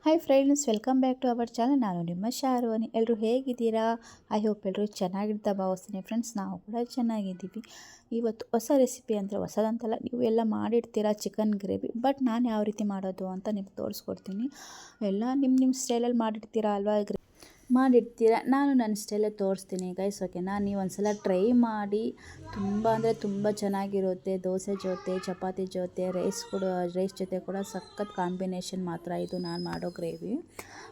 Hi friends, welcome back to our channel. ನಾನು ನಿಮ್ಮ ಶಾರುವಾನಿ. ಎಲ್ಲರೂ ಹೇಗಿದ್ದೀರಾ? ಐ ಹೋಪ್ ಎಲ್ಲರೂ ಚೆನ್ನಾಗಿರ್ತಾ ಭಾವಿಸ್ತೀನಿ. ಫ್ರೆಂಡ್ಸ್, ನಾವು ಕೂಡ ಚೆನ್ನಾಗಿದ್ದೀವಿ. ಇವತ್ತು ಹೊಸ ರೆಸಿಪಿ ಅಂದರೆ ಹೊಸದಂತಲ್ಲ, ನೀವು ಎಲ್ಲ ಮಾಡಿರ್ತೀರಾ ಚಿಕನ್ ಗ್ರೇವಿ. ಬಟ್ ನಾನು ಯಾವ ರೀತಿ ಮಾಡೋದು ಅಂತ ನಿಮ್ಗೆ ತೋರಿಸ್ಕೊಡ್ತೀನಿ. ಎಲ್ಲ ನಿಮ್ಮ ಸ್ಟೈಲಲ್ಲಿ ಮಾಡಿರ್ತೀರ. ನಾನು ನನ್ನ ಸ್ಟೈಲೇ ತೋರಿಸ್ತೀನಿ ಗೈಸ್, ಓಕೆನಾ? ನೀವು ಒಂದ್ಸಲ ಟ್ರೈ ಮಾಡಿ. ತುಂಬ ಅಂದರೆ ತುಂಬ ಚೆನ್ನಾಗಿರುತ್ತೆ. ದೋಸೆ ಜೊತೆ, ಚಪಾತಿ ಜೊತೆ, ರೈಸ್ ಜೊತೆ ಕೂಡ ಸಖತ್ ಕಾಂಬಿನೇಷನ್ ಮಾತ್ರ ಇದು ನಾನು ಮಾಡೋ ಗ್ರೇವಿ.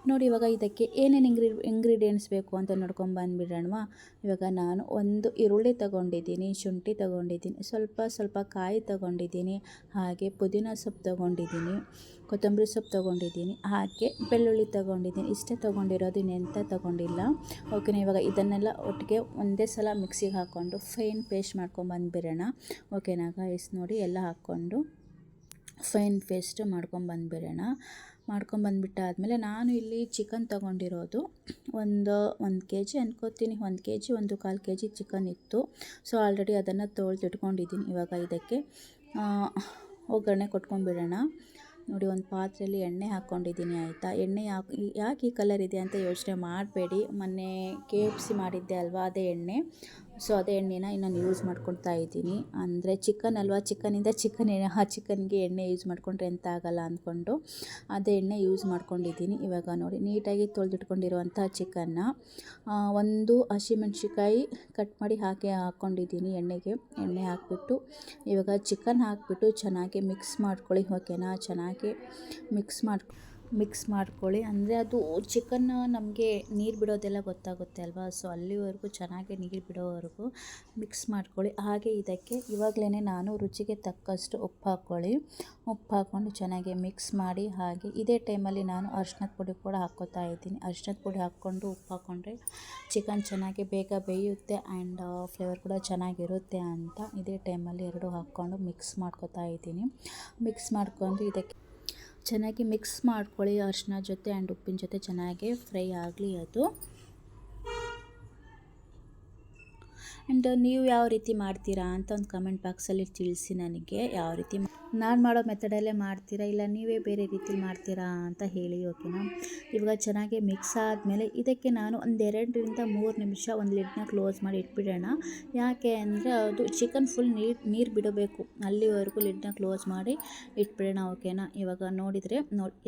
ನೋಡಿ, ಇವಾಗ ಇದಕ್ಕೆ ಏನೇನು ಇಂಗ್ರೀಡಿಯೆಂಟ್ಸ್ ಬೇಕು ಅಂತ ನೋಡ್ಕೊಂಬಂದುಬಿಡೋಣವಾ? ಇವಾಗ ನಾನು ಒಂದು ಈರುಳ್ಳಿ ತೊಗೊಂಡಿದ್ದೀನಿ, ಶುಂಠಿ ತೊಗೊಂಡಿದ್ದೀನಿ, ಸ್ವಲ್ಪ ಕಾಯಿ ತೊಗೊಂಡಿದ್ದೀನಿ, ಹಾಗೆ ಪುದೀನ ಸೊಪ್ಪು ತೊಗೊಂಡಿದ್ದೀನಿ, ಕೊತ್ತಂಬರಿ ಸೊಪ್ಪು ತೊಗೊಂಡಿದ್ದೀನಿ, ಹಾಗೆ ಬೆಳ್ಳುಳ್ಳಿ ತೊಗೊಂಡಿದ್ದೀನಿ. ಇಷ್ಟೇ ತೊಗೊಂಡಿರೋದು, ಇನ್ನೆಂತ ತೊಗೊಂಡಿಲ್ಲ. ಓಕೆನಾ? ಇವಾಗ ಇದನ್ನೆಲ್ಲ ಒಟ್ಟಿಗೆ ಒಂದೇ ಸಲ ಮಿಕ್ಸಿಗೆ ಹಾಕ್ಕೊಂಡು ಫೈನ್ ಪೇಸ್ಟ್ ಮಾಡ್ಕೊಂಬಂದುಬಿಡೋಣ. ಓಕೆನಾ ಗೈಸ್? ನೋಡಿ, ಎಲ್ಲ ಹಾಕ್ಕೊಂಡು ಫೈನ್ ಪೇಸ್ಟ್ ಮಾಡ್ಕೊಂಬಂದುಬಿಡೋಣ. ಮಾಡ್ಕೊಂಬಂದುಬಿಟ್ಟಾದಮೇಲೆ ನಾನು ಇಲ್ಲಿ ಚಿಕನ್ ತೊಗೊಂಡಿರೋದು ಒಂದು ಕೆ ಜಿ ಅನ್ಕೋತೀನಿ. 1 K G 1/4 K G chicken ಇತ್ತು. ಸೊ ಆಲ್ರೆಡಿ ಅದನ್ನು ತೊಳೆದಿಟ್ಕೊಂಡಿದ್ದೀನಿ. ಇವಾಗ ಇದಕ್ಕೆ ಒಗ್ಗರಣೆ ಕೊಟ್ಕೊಂಡ್ಬಿಡೋಣ. ನೋಡಿ, ಒಂದು ಪಾತ್ರೆಯಲ್ಲಿ ಎಣ್ಣೆ ಹಾಕ್ಕೊಂಡಿದ್ದೀನಿ, ಆಯಿತಾ? ಎಣ್ಣೆ ಯಾಕೆ ಈ ಕಲರ್ ಇದೆ ಅಂತ ಯೋಚನೆ ಮಾಡಬೇಡಿ. ಮೊನ್ನೆ KFC ಮಾಡಿದ್ದೆ ಅಲ್ವಾ, ಅದೇ ಎಣ್ಣೆ. ಸೊ ಅದೇ ಎಣ್ಣೆನ ನಾನು ಯೂಸ್ ಮಾಡ್ಕೊಳ್ತಾ ಇದ್ದೀನಿ. ಅಂದರೆ ಚಿಕನ್ ಅಲ್ವಾ, ಚಿಕನ್ಗೆ ಎಣ್ಣೆ ಯೂಸ್ ಮಾಡಿಕೊಂಡ್ರೆ ಎಂತ ಆಗಲ್ಲ ಅಂದ್ಕೊಂಡು ಅದೇ ಎಣ್ಣೆ ಯೂಸ್ ಮಾಡ್ಕೊಂಡಿದ್ದೀನಿ. ಇವಾಗ ನೋಡಿ, ನೀಟಾಗಿ ತೊಳೆದಿಟ್ಕೊಂಡಿರುವಂಥ ಚಿಕನ್ನ ಒಂದು ಹಸಿಮೆಣ್ಸಿಕಾಯಿ ಕಟ್ ಮಾಡಿ ಹಾಕ್ಕೊಂಡಿದ್ದೀನಿ ಎಣ್ಣೆ ಹಾಕ್ಬಿಟ್ಟು. ಇವಾಗ ಚಿಕನ್ ಹಾಕ್ಬಿಟ್ಟು ಚೆನ್ನಾಗಿ ಮಿಕ್ಸ್ ಮಾಡ್ಕೊಳ್ಳಿ. ಓಕೆನಾ? ಚೆನ್ನಾಗಿ ಮಿಕ್ಸ್ ಮಾಡ್ಕೊಳ್ಳಿ. ಅಂದರೆ ಅದು ಚಿಕನ್ ನಮಗೆ ನೀರು ಬಿಡೋದೆಲ್ಲ ಗೊತ್ತಾಗುತ್ತೆ ಅಲ್ವಾ? ಸೊ ಅಲ್ಲಿವರೆಗೂ ಚೆನ್ನಾಗಿ ನೀರು ಬಿಡೋವರೆಗೂ ಮಿಕ್ಸ್ ಮಾಡ್ಕೊಳ್ಳಿ. ಹಾಗೆ ಇದಕ್ಕೆ ಇವಾಗಲೇ ನಾನು ರುಚಿಗೆ ತಕ್ಕಷ್ಟು ಉಪ್ಪು ಹಾಕ್ಕೊಂಡು ಚೆನ್ನಾಗಿ ಮಿಕ್ಸ್ ಮಾಡಿ. ಹಾಗೆ ಇದೇ ಟೈಮಲ್ಲಿ ನಾನು ಅರಿಶಿನದ ಪುಡಿ ಕೂಡ ಹಾಕ್ಕೋತಾ ಇದ್ದೀನಿ. ಅರಿಶಿನದ ಪುಡಿ ಹಾಕ್ಕೊಂಡು ಉಪ್ಪು ಹಾಕ್ಕೊಂಡ್ರೆ ಚಿಕನ್ ಚೆನ್ನಾಗಿ ಬೇಗ ಬೇಯುತ್ತೆ ಆ್ಯಂಡ್ ಫ್ಲೇವರ್ ಕೂಡ ಚೆನ್ನಾಗಿರುತ್ತೆ ಅಂತ ಇದೇ ಟೈಮಲ್ಲಿ ಎರಡು ಹಾಕ್ಕೊಂಡು ಮಿಕ್ಸ್ ಮಾಡ್ಕೋತಾ ಇದ್ದೀನಿ. ಮಿಕ್ಸ್ ಮಾಡ್ಕೊಂಡು ಇದಕ್ಕೆ ಚೆನ್ನಾಗಿ ಮಿಕ್ಸ್ ಮಾಡ್ಕೊಳ್ಳಿ. ಅರಿಶಿನ ಜೊತೆ ಆ್ಯಂಡ್ ಉಪ್ಪಿನ ಜೊತೆ ಚೆನ್ನಾಗಿ ಫ್ರೈ ಆಗಲಿ ಅದು. ಆ್ಯಂಡ್ ನೀವು ಯಾವ ರೀತಿ ಮಾಡ್ತೀರಾ ಅಂತ ಒಂದು ಕಮೆಂಟ್ ಬಾಕ್ಸಲ್ಲಿ ತಿಳಿಸಿ ನನಗೆ. ಯಾವ ರೀತಿ ನಾನು ಮಾಡೋ ಮೆಥಡಲ್ಲೇ ಮಾಡ್ತೀರಾ, ಇಲ್ಲ ನೀವೇ ಬೇರೆ ರೀತಿ ಮಾಡ್ತೀರಾ ಅಂತ ಹೇಳಿ. ಓಕೆನಾ? ಇವಾಗ ಚೆನ್ನಾಗಿ ಮಿಕ್ಸ್ ಆದಮೇಲೆ ಇದಕ್ಕೆ ನಾನು ಒಂದು 2ರಿಂದ 3 ನಿಮಿಷ ಒಂದು ಲಿಡ್ನ ಕ್ಲೋಸ್ ಮಾಡಿ ಇಟ್ಬಿಡೋಣ. ಯಾಕೆ ಅಂದರೆ ಅದು ಚಿಕನ್ ಫುಲ್ ನೀರು ಬಿಡಬೇಕು, ಅಲ್ಲಿವರೆಗೂ ಲಿಡ್ನ ಕ್ಲೋಸ್ ಮಾಡಿ ಇಟ್ಬಿಡೋಣ. ಓಕೆನಾ? ಇವಾಗ ನೋಡಿದರೆ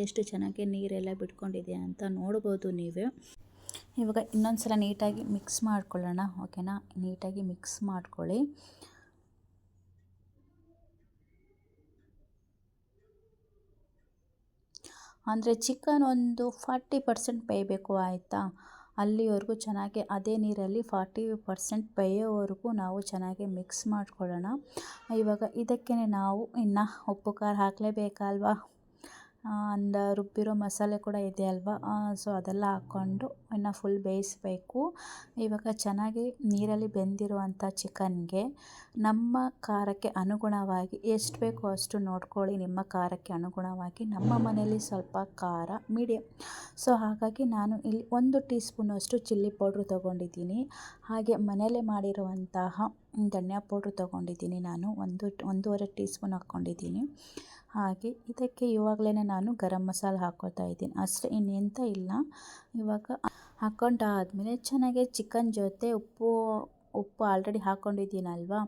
ಎಷ್ಟು ಚೆನ್ನಾಗಿ ನೀರೆಲ್ಲ ಬಿಟ್ಕೊಂಡಿದೆ ಅಂತ ನೋಡ್ಬೋದು ನೀವೇ. ಇವಾಗ ಇನ್ನೊಂದು ಸಲ ನೀಟಾಗಿ ಮಿಕ್ಸ್ ಮಾಡ್ಕೊಳ್ಳೋಣ. ಓಕೆನಾ? ನೀಟಾಗಿ ಮಿಕ್ಸ್ ಮಾಡ್ಕೊಳ್ಳಿ. ಅಂದರೆ ಚಿಕನ್ ಒಂದು 40% ಬೇಯಬೇಕು, ಆಯಿತಾ? ಅಲ್ಲಿವರೆಗೂ ಚೆನ್ನಾಗಿ ಅದೇ ನೀರಲ್ಲಿ 40% ಬೇಯೋವರೆಗೂ ನಾವು ಚೆನ್ನಾಗಿ ಮಿಕ್ಸ್ ಮಾಡ್ಕೊಳ್ಳೋಣ. ಇವಾಗ ಇದಕ್ಕೆ ನಾವು ಇನ್ನು ಉಪ್ಪು ಖಾರ ಹಾಕಲೇಬೇಕಲ್ವಾ? ಅಂಡ್ ರುಬ್ಬಿರೋ ಮಸಾಲೆ ಕೂಡ ಇದೆ ಅಲ್ವಾ? ಸೊ ಅದೆಲ್ಲ ಹಾಕ್ಕೊಂಡು ಇನ್ನು ಫುಲ್ ಬೇಯಿಸಬೇಕು. ಇವಾಗ ಚೆನ್ನಾಗಿ ನೀರಲ್ಲಿ ಬೆಂದಿರುವಂಥ ಚಿಕನ್ಗೆ ನಮ್ಮ ಖಾರಕ್ಕೆ ಅನುಗುಣವಾಗಿ ಎಷ್ಟು ಬೇಕೋ ಅಷ್ಟು ನೋಡ್ಕೊಳ್ಳಿ. ನಿಮ್ಮ ಖಾರಕ್ಕೆ ಅನುಗುಣವಾಗಿ. ನಮ್ಮ ಮನೆಯಲ್ಲಿ ಸ್ವಲ್ಪ ಖಾರ ಮೀಡಿಯಮ್, ಸೊ ಹಾಗಾಗಿ ನಾನು ಇಲ್ಲಿ 1 ಟೀ ಸ್ಪೂನಷ್ಟು ಚಿಲ್ಲಿ ಪೌಡ್ರು ತೊಗೊಂಡಿದ್ದೀನಿ. ಹಾಗೆ ಮನೆಯಲ್ಲೇ ಮಾಡಿರುವಂತಹ ಧನಿಯಾ ಪೌಡ್ರು ತೊಗೊಂಡಿದ್ದೀನಿ. ನಾನು 1.5 ಟೀ ಸ್ಪೂನ್ ಹಾಕ್ಕೊಂಡಿದ್ದೀನಿ. ಹಾಗೆ ಇದಕ್ಕೆ ಇವಾಗಲೇ ನಾನು ಗರಂ ಮಸಾಲೆ ಹಾಕ್ಕೊಳ್ತಾ ಇದ್ದೀನಿ, ಅಷ್ಟೇ, ಇನ್ನೆಂತ ಇಲ್ಲ. ಇವಾಗ ಹಾಕ್ಕೊಂಡಾದ್ಮೇಲೆ ಚೆನ್ನಾಗಿ ಚಿಕನ್ ಜೊತೆ ಉಪ್ಪು ಆಲ್ರೆಡಿ ಹಾಕ್ಕೊಂಡಿದ್ದೀನಲ್ವಾ,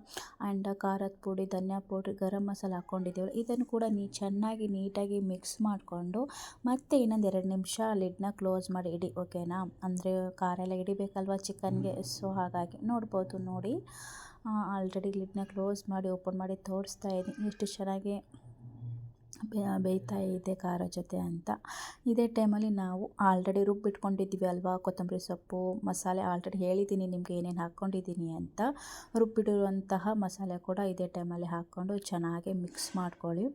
ಆ್ಯಂಡ್ ಖಾರದ ಪುಡಿ, ಧನಿಯಾ ಪೌಡ್ರಿ, ಗರಂ ಮಸಾಲೆ ಹಾಕ್ಕೊಂಡಿದ್ದೀವಲ್ಲ, ಇದನ್ನು ಕೂಡ ಚೆನ್ನಾಗಿ ನೀಟಾಗಿ ಮಿಕ್ಸ್ ಮಾಡಿಕೊಂಡು ಮತ್ತೆ ಇನ್ನೊಂದು 2 ನಿಮಿಷ ಲಿಡ್ನ ಕ್ಲೋಸ್ ಮಾಡಿ ಇಡಿ. ಓಕೆನಾ? ಅಂದರೆ ಖಾರ ಎಲ್ಲ ಹಿಡಿಬೇಕಲ್ವ ಚಿಕನ್ಗೆ. ಸೊ ಹಾಗಾಗಿ ನೋಡ್ಬೋದು. ನೋಡಿ, ಆಲ್ರೆಡಿ ಲಿಡ್ನ ಕ್ಲೋಸ್ ಮಾಡಿ ಓಪನ್ ಮಾಡಿ ತೋರಿಸ್ತಾ ಇದ್ದೀನಿ ಎಷ್ಟು ಚೆನ್ನಾಗಿ ಬೇಯ್ತಾ ಇದೆ ಖಾರ ಜೊತೆ ಅಂತ. ಇದೇ ಟೈಮಲ್ಲಿ ನಾವು ಆಲ್ರೆಡಿ ರುಬ್ಬಿಟ್ಕೊಂಡಿದ್ದೀವಿ ಅಲ್ವಾ, ಕೊತ್ತಂಬರಿ ಸೊಪ್ಪು ಮಸಾಲೆ ಆಲ್ರೆಡಿ ಹೇಳಿದ್ದೀನಿ ನಿಮಗೆ ಏನೇನು ಹಾಕ್ಕೊಂಡಿದ್ದೀನಿ ಅಂತ. ರುಬ್ಬಿಡಿರುವಂತಹ ಮಸಾಲೆ ಕೂಡ ಇದೇ ಟೈಮಲ್ಲಿ ಹಾಕ್ಕೊಂಡು ಚೆನ್ನಾಗಿ ಮಿಕ್ಸ್ ಮಾಡ್ಕೊಳ್ಳಿ.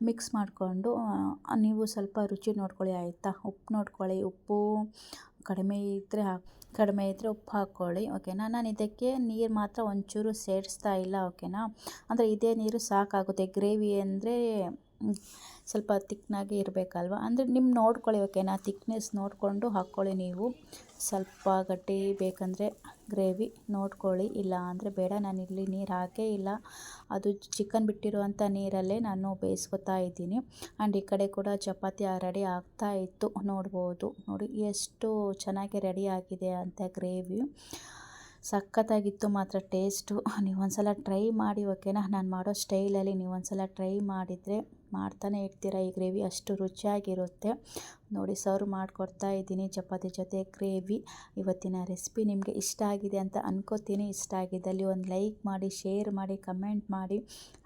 ಮಿಕ್ಸ್ ಮಾಡಿಕೊಂಡು ನೀವು ಸ್ವಲ್ಪ ರುಚಿ ನೋಡ್ಕೊಳ್ಳಿ, ಆಯಿತಾ? ಉಪ್ಪು ನೋಡ್ಕೊಳ್ಳಿ. ಉಪ್ಪು ಕಡಿಮೆ ಇದ್ದರೆ ಉಪ್ಪು ಹಾಕ್ಕೊಳ್ಳಿ. ಓಕೆನಾ? ನಾನು ಇದಕ್ಕೆ ನೀರು ಮಾತ್ರ ಒಂಚೂರು ಸೇರಿಸ್ತಾ ಇಲ್ಲ. ಓಕೆನಾ? ಅಂದರೆ ಇದೇ ನೀರು ಸಾಕಾಗುತ್ತೆ. ಗ್ರೇವಿ ಅಂದರೆ ಸ್ವಲ್ಪ ತಿಕ್ನಾಗಿ ಇರಬೇಕಲ್ವ, ಅಂದರೆ ನಿಮ್ಮ ನೋಡ್ಕೊಳ್ಳಿ ಓಕೆನಾ, ತಿಕ್ನೆಸ್ ನೋಡಿಕೊಂಡು ಹಾಕ್ಕೊಳ್ಳಿ ನೀವು. ಸ್ವಲ್ಪ ಗಟ್ಟಿ ಬೇಕಂದರೆ ಗ್ರೇವಿ ನೋಡ್ಕೊಳ್ಳಿ, ಇಲ್ಲ ಅಂದರೆ ಬೇಡ. ನಾನಿಲ್ಲಿ ನೀರು ಹಾಕೇ ಇಲ್ಲ, ಅದು ಚಿಕನ್ ಬಿಟ್ಟಿರುವಂಥ ನೀರಲ್ಲೇ ನಾನು ಬೇಯಿಸ್ಕೊತಾ ಇದ್ದೀನಿ. ಆ್ಯಂಡ್ ಈ ಕಡೆ ಕೂಡ ಚಪಾತಿ ರೆಡಿ ಆಗ್ತಾ ಇತ್ತು, ನೋಡ್ಬೋದು. ನೋಡಿ ಎಷ್ಟು ಚೆನ್ನಾಗಿ ರೆಡಿ ಆಗಿದೆ ಅಂತ ಗ್ರೇವಿ. ಸಖತ್ತಾಗಿತ್ತು ಮಾತ್ರ ಟೇಸ್ಟು. ನೀವೊಂದ್ಸಲ ಟ್ರೈ ಮಾಡಿ ಓಕೆನಾ. ನಾನು ಮಾಡೋ ಸ್ಟೈಲಲ್ಲಿ ನೀವೊಂದ್ಸಲ ಟ್ರೈ ಮಾಡಿದರೆ ಮಾಡ್ತಾನೆ ಇರ್ತೀರ. ಈ ಗ್ರೇವಿ ಅಷ್ಟು ರುಚಿಯಾಗಿರುತ್ತೆ. ನೋಡಿ ಸರ್ವ್ ಮಾಡಿಕೊಡ್ತಾ ಇದ್ದೀನಿ ಚಪಾತಿ ಜೊತೆ ಗ್ರೇವಿ. ಇವತ್ತಿನ ರೆಸಿಪಿ ನಿಮಗೆ ಇಷ್ಟ ಆಗಿದೆ ಅಂತ ಅನ್ಕೋತೀನಿ. ಇಷ್ಟ ಆಗಿದ್ದಲ್ಲಿ ಒಂದು ಲೈಕ್ ಮಾಡಿ, ಶೇರ್ ಮಾಡಿ, ಕಮೆಂಟ್ ಮಾಡಿ.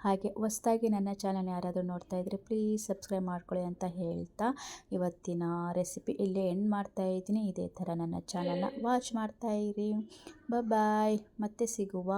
ಹಾಗೆ ಹೊಸದಾಗಿ ನನ್ನ ಚಾನಲ್ ಯಾರಾದರೂ ನೋಡ್ತಾ ಇದ್ದರೆ ಪ್ಲೀಸ್ ಸಬ್ಸ್ಕ್ರೈಬ್ ಮಾಡ್ಕೊಳ್ಳಿ ಅಂತ ಹೇಳ್ತಾ ಇವತ್ತಿನ ರೆಸಿಪಿ ಇಲ್ಲೇ ಎಂಡ್ ಮಾಡ್ತಾ ಇದ್ದೀನಿ. ಇದೇ ಥರ ನನ್ನ ಚಾನಲ್ನ ವಾಚ್ ಮಾಡ್ತಾ ಇರಿ. ಬಾಯ್, ಮತ್ತೆ ಸಿಗುವ.